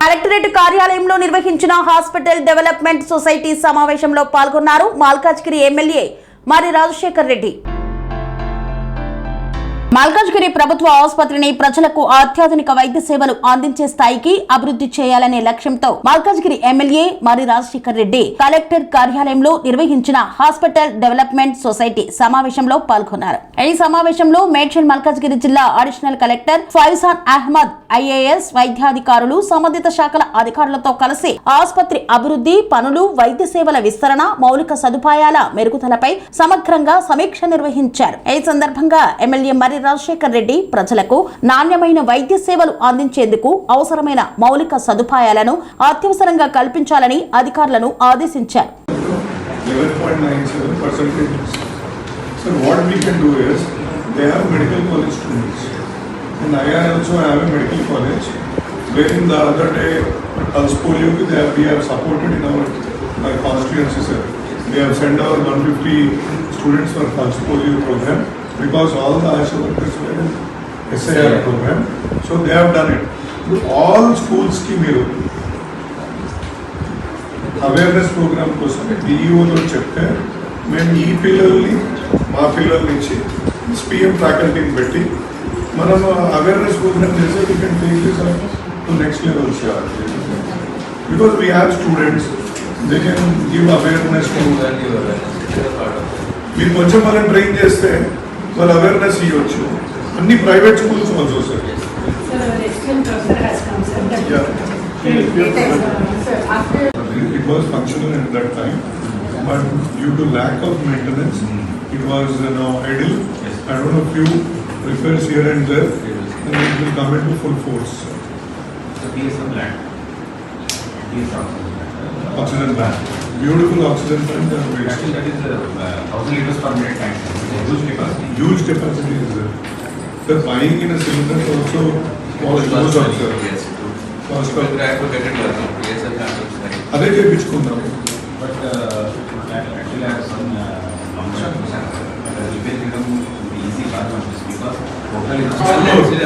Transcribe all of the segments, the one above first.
Collectorate కార్యాలయంలో నిర్వహించిన hospital development society సమావేశంలో పాల్గొన్నారు మల్కాజ్గిరి ఎమ్మెల్యే మరి రాజశేఖర్ రెడ్డి. మల్కాజ్గిరి ప్రభుత్వ ఆసుపత్రిని ప్రజలకు అత్యాధునిక వైద్య సేవలు అందించే స్థాయికి అభివృద్ధి చేయాలనే లక్ష్యంతో మల్కాజ్గిరి ఎమ్మెల్యే మరి రాజశేఖర్ రెడ్డి కలెక్టర్ కార్యాలయంలో నిర్వహించిన హాస్పిటల్ డెవలప్మెంట్ సొసైటీ సమావేశంలో పాల్గొన్నారు. ఈ సమావేశంలో మేడ్చల్ మల్కాజ్గిరి జిల్లా additional collector Faizan Ahmed, IAS వైద్యాధికారులు, సంబంధిత శాఖల అధికారులతో కలిసి ఆసుపత్రి అభివృద్ధి పనులు, వైద్య సేవల విస్తరణ, మౌలిక సదుపాయాల మెరుగుదలపై సమగ్రంగా సమీక్ష నిర్వహించారు. ఈ సందర్భంగా ఎమ్మెల్యే మరి రాజశేఖర్ రెడ్డి ప్రజలకు నాణ్యమైన వైద్య సేవలు అందించేందుకు అవసరమైన మౌలిక సదుపాయాలను అత్యవసరంగా కల్పించాలని అధికారులను ఆదేశించారు. So what we can do is, they have medical college students, and I also have a medical college, wherein the other day pulse polio we have supported in our constituency, sir. We have sent our 150 students for pulse polio program, because all the ASHA workers were in SIR program, so they have done it. All schools ki meeru awareness program kosam DEO lo chepte మేము ఈ పిల్లల్ని మా పిల్లల నుంచి SPM ఫ్యాకల్టీని పెట్టి మనం awareness programme చేస్తే we can take this up to next level sure, because we have students, they can give awareness to. మీరు కొంచెం వాళ్ళని ట్రైన్ చేస్తే వాళ్ళు అవేర్నెస్ ఇవ్వచ్చు. అన్ని private schools also sir. It was functional at that time, but due to lack of maintenance, it was idle. I don't know, few repairs here and there, and it will come into full force. So PSM plant, Oxygen plant, beautiful oxygen plant. Actually, that is 1,000 liters per minute tank. Huge capacity. Huge capacity is there. The buying in a cylinder also cost goes up, sir. Yes. Cost We of. try to get it done. PSM plant is like. అదే చేయించుకుందాం. But actually, I have some function. It will be easy part of this because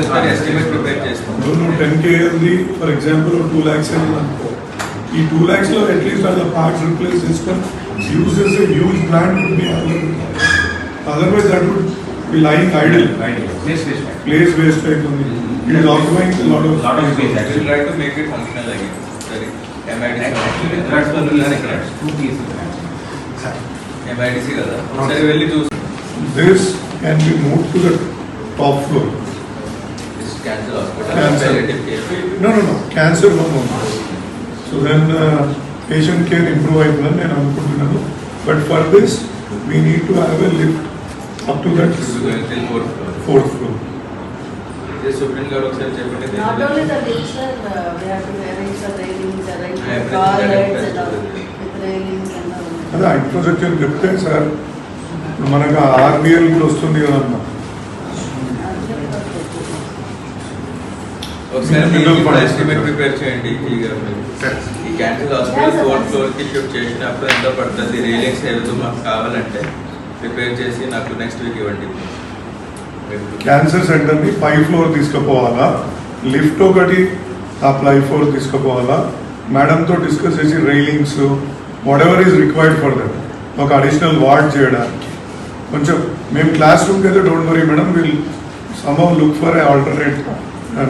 total estimate prepare చేస్తాం. నువ్వు 10K ఉంది for example 2 lakhs అయింది అనుకో, ఈ 2 lakhs లో at least వాళ్ళ parts replace చేసుకొని uses a huge plant would be otherwise that would be lying idle. Place waste అవుతుంది. It is occupying lot of space. Actually, try to make it functional again. Sorry. Actually, that's the two pieces. MIDC కదా ఒకసారి వెళ్ళి చూసి. This can be moved to the top floor. This cancer hospital. Cancer. Palliative care. No. Cancer no more. So then patient care improve అయిపోయిందని నేను అనుకుంటున్నాను. But for this, we need to have a lift up to that Till fourth floor. This Supreme Court ఒకసారి చెప్పండి. Not only the lift, sir, we have to arrange the railings, arrange the Everything toilets that and all, is with railings and all. అదే infrastructure చెప్తే sir మనకు RBL వస్తుంది కదమ్మా. ఒకసారి estimate prepare చేయండి. ఈ క్యాన్సర్ హాస్పిటల్ 4th floor కి shift చేసినప్పుడు ఎంత పడుతుంది, రైలింగ్స్ ఏదో మాకు కావాలంటే ప్రిపేర్ చేసి నాకు నెక్స్ట్ వీక్ ఇవ్వండి. క్యాన్సర్ సెంటర్ని 5th floor తీసుకుపోవాలా, లిఫ్ట్ ఒకటి ఆ 5th floor తీసుకుపోవాలా, మేడంతో డిస్కస్ చేసి railings what ever is required for that, ఒక అడిషనల్ వార్డ్ చేయడానికి. కొంచెం మేము క్లాస్ రూమ్కి అయితే don't worry madam, will somehow look for a alternate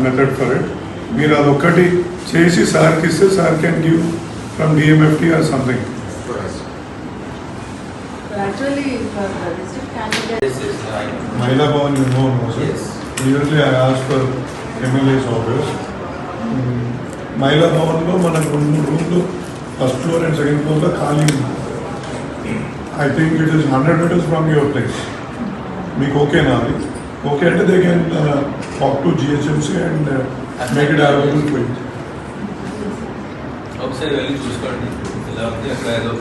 method for it. మీరు అదొక్కటి చేసి సార్కి ఇస్తే sir can give from DMFT or something. So actually, for the district candidate, Mahila Bhavan, you know, sir. Yes. Usually I ask for MLA's office. Mahila Bhavanలో మనకు 2 రూమ్లు first floor and second ఫ్లోర్లో ఖాళీ ఉంది. I think it is 100 meters from your place. మీకు ఓకేనా అది? Okay అంటే they can talk to GHMC and make it available for you. ఒకసారి వెళ్ళి చూసుకోండి ఎలా ఉంది అక్కడ ఏదో.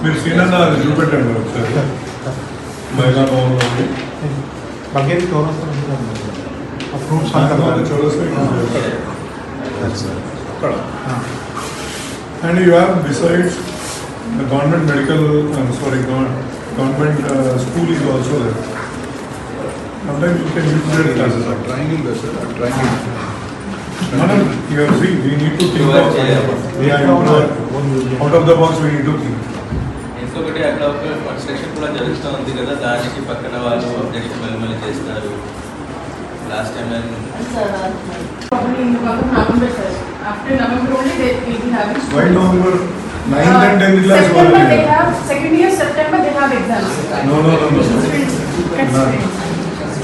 మీరు సీనన్న అది చూపెట్టండి ఒకసారి మహిళా భవన్లో ఉంది. బగ్గేది చౌరస్తా ఫ్రూట్స్ అక్కడ. And you have besides the government medical, government school is also there. Sometimes you can use that as a triangle, sir. Triangle. మనం here see we need to think Provide of చేయాలి. out of the box we need to think. ఇంకొకటి అక్కడ ఒక construction కూడా జరుగుతూ ఉంది కదా, దానికి పక్కన వాళ్ళు అబ్జెక్షన్ మళ్ళీ చేస్తారు. Last time Probably in the month of November, sir. After November only they will be having. Why November 9th and 10th class September they were have, second year September they have exams. No.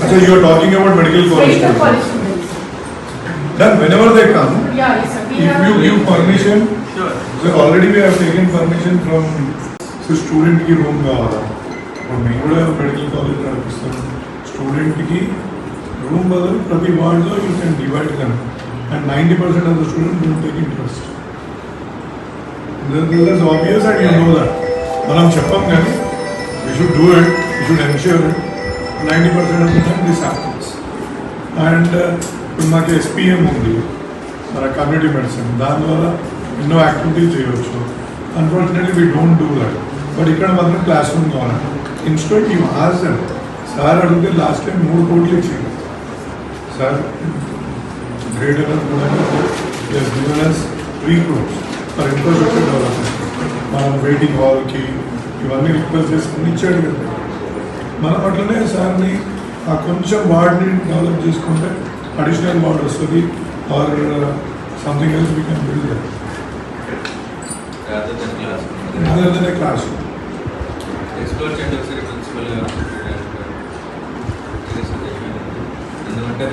So you are talking about medical college Medical college students. students. Then whenever they come, Yeah, yes, sir. We if have. you give permission, sure so already we have taken permission from so student की room కావాలా और मैं కూడా medical college నడిపిస్తాను student కి room బదులు ప్రతి వార్డులో you can divide them and 90% of the student will take interest this is obvious and you know that మనం చెప్పాం కానీ you should do it you should ensure it 90% of the time this happens and ఇప్పుడు మాకు SPM ఉంది మన community medicine దానివల్ల ఎన్నో activities చేయవచ్చు unfortunately we don't do that but ఇక్కడ మాత్రం క్లాస్ రూమ్ కావాలి instant you ask them sir అడిగితే లాస్ట్ టైం 3 కోట్లు ఇచ్చింది sir great given 3 crores for infrastructure development మనం వెయిటింగ్ హాల్కి ఇవన్నీ రిక్వెస్ట్ చేసుకుని ఇచ్చాడు కదా మనం అట్లనే సార్ని ఆ కొంచెం వార్డ్ని డెవలప్ చేసుకుంటే అడిషనల్ వార్డ్ వస్తుంది or something else we can build that rather than class other than A class explore చేయండి ఒకసారి ప్రిన్సిపల్ ఎందుకంటే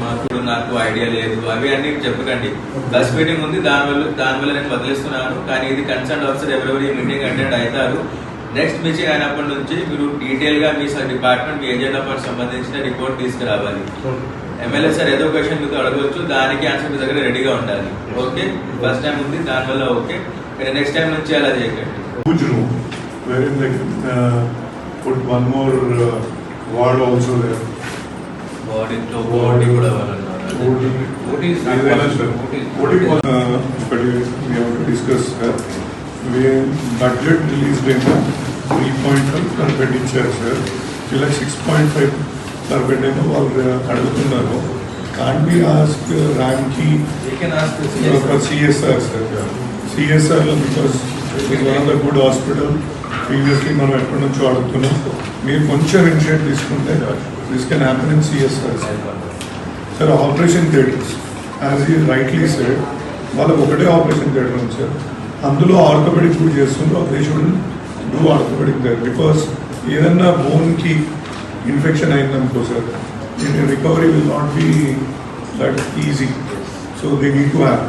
నాకు ఐడియా లేదు అవి అన్ని చెప్పకండి. బస్ మీటింగ్ ఉంది, దానివల్ల నేను వదిలేస్తున్నాను. కానీ ఇది కన్సర్న్ ఆఫీసర్ ఎవరెవరు ఈ మీటింగ్ అటెండ్ అవుతారు. నెక్స్ట్ మీటింగ్ అయినప్పటి నుంచి మీరు డీటెయిల్ గా మీ డిపార్ట్మెంట్ మీ ఏజెండా పర్ సంబంధించిన రిపోర్ట్ తీసుకురావాలి. ఎమ్మెల్యే సార్ ఏదో క్వశ్చన్ మీకు అడగవచ్చు, దానికి ఆన్సర్ మీ దగ్గర రెడీగా ఉండాలి. ఓకే, ఫస్ట్ టైం ఉంది దానివల్ల ఓకే, నెక్స్ట్ టైం నుంచి అలా చేయకండి. huge room wherein they put one more ward also there. బాడీతో బాడీ కూడా What is but we have to discuss we budget released in 3.5 per bed each sir. Till 6.5 per bed వాళ్ళు అడుగుతున్నారు. Can't we ask Ramki You can ask the for CSR sir? CSR because it is one of the good hospital. Previously మనం ఎప్పటి నుంచో అడుగుతున్నాం. మీరు కొంచెం initiate తీసుకుంటే this can happen in CSR. Sir, operation theatres, as he rightly said, వాళ్ళకి ఒకటే operation theatre ఉంది సార్. అందులో ఆర్థోపెడిక్ కూడా చేస్తుండ్రు. They should do orthopaedic there because ఏదన్నా బోన్కి ఇన్ఫెక్షన్ అయిందనుకో sir, recovery will not be that easy. So they need to have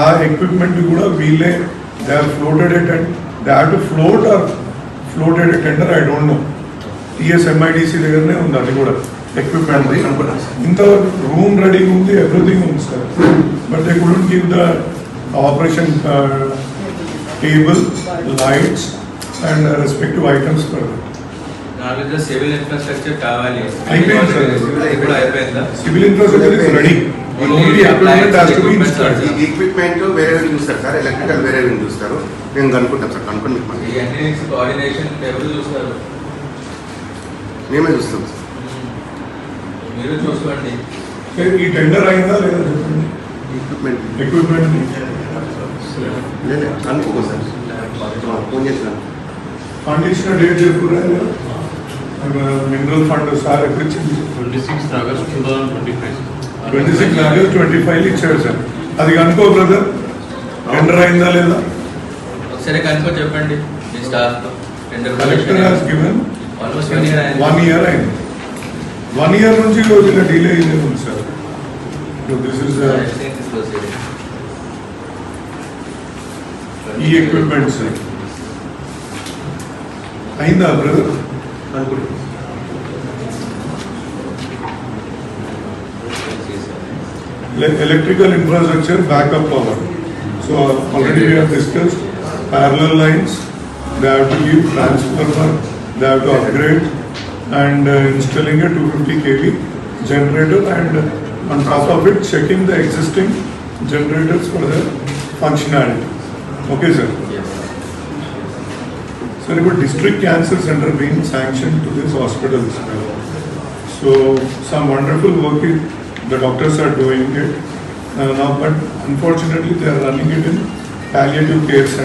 ఆ ఎక్విప్మెంట్ కూడా వీళ్ళే they have floated it and they have to float or floated it tender I don't know. TSMIDC దగ్గరనే ఉంది అది కూడా equipment. ఇంత room ready ఉంది, everything ఉంది sir. But they couldn't give the operation table, lights and respective items for నాలుగు civil infrastructure కావాలి. అయిపోయింది సార్. ఇప్పుడు అయిపోయిందా? Civil infrastructure is ready. Only equipment has to be installed. ఈ ఎక్విప్మెంట్ వేరే చూస్తారు సార్, ఎలక్ట్రికల్ వేరే చూస్తారు. మేము కనుక్కుంటాం సార్, కనుక్కొని మీకు మళ్ళీ ఇవన్నీ కోఆర్డినేషన్ ఎవరు చూస్తారు? మేమే చూస్తాం సార్. మీరు చూసుకోండి. ఈ టెండర్ అయిందా లేదా చెప్పండి. ఎక్విప్మెంట్ ఎక్విప్మెంట్ లేదు కనుక్కో సార్, ఫోన్ చేసినాను. ఫండ్ ఇచ్చిన డేట్ చెప్పురా. మినరల్ ఫండ్ సార్ ఎప్పుడు ఇచ్చింది? 26th August 2025. 26 August 25 ఇచ్చాడు సార్. అది కనుక్కో బ్రదర్, టెండర్ అయిందా లేదా. ఒకసారి కనుక్కో చెప్పండి మీ స్టాఫ్ తో. Tender collector has given almost 1 year అయింది. 1 year అయింది. 1 year నుంచి ఇలా డిలే అయింది ఉంది సార్. దిస్ ఇస్ ఈ ఎక్విప్మెంట్ సార్. అయిందా బ్రదర్? అనుకుంటున్నాం. Electrical infrastructure, backup power. So already we have discussed parallel lines. They have to give transformer. They have to upgrade and installing a 250 kV generator and on top of it checking the existing generators for their functionality. Okay, sir. Sir, a district cancer center being sanctioned to this hospital as well. So some wonderful work the doctors are doing it now, but unfortunately they are running it in palliative care center.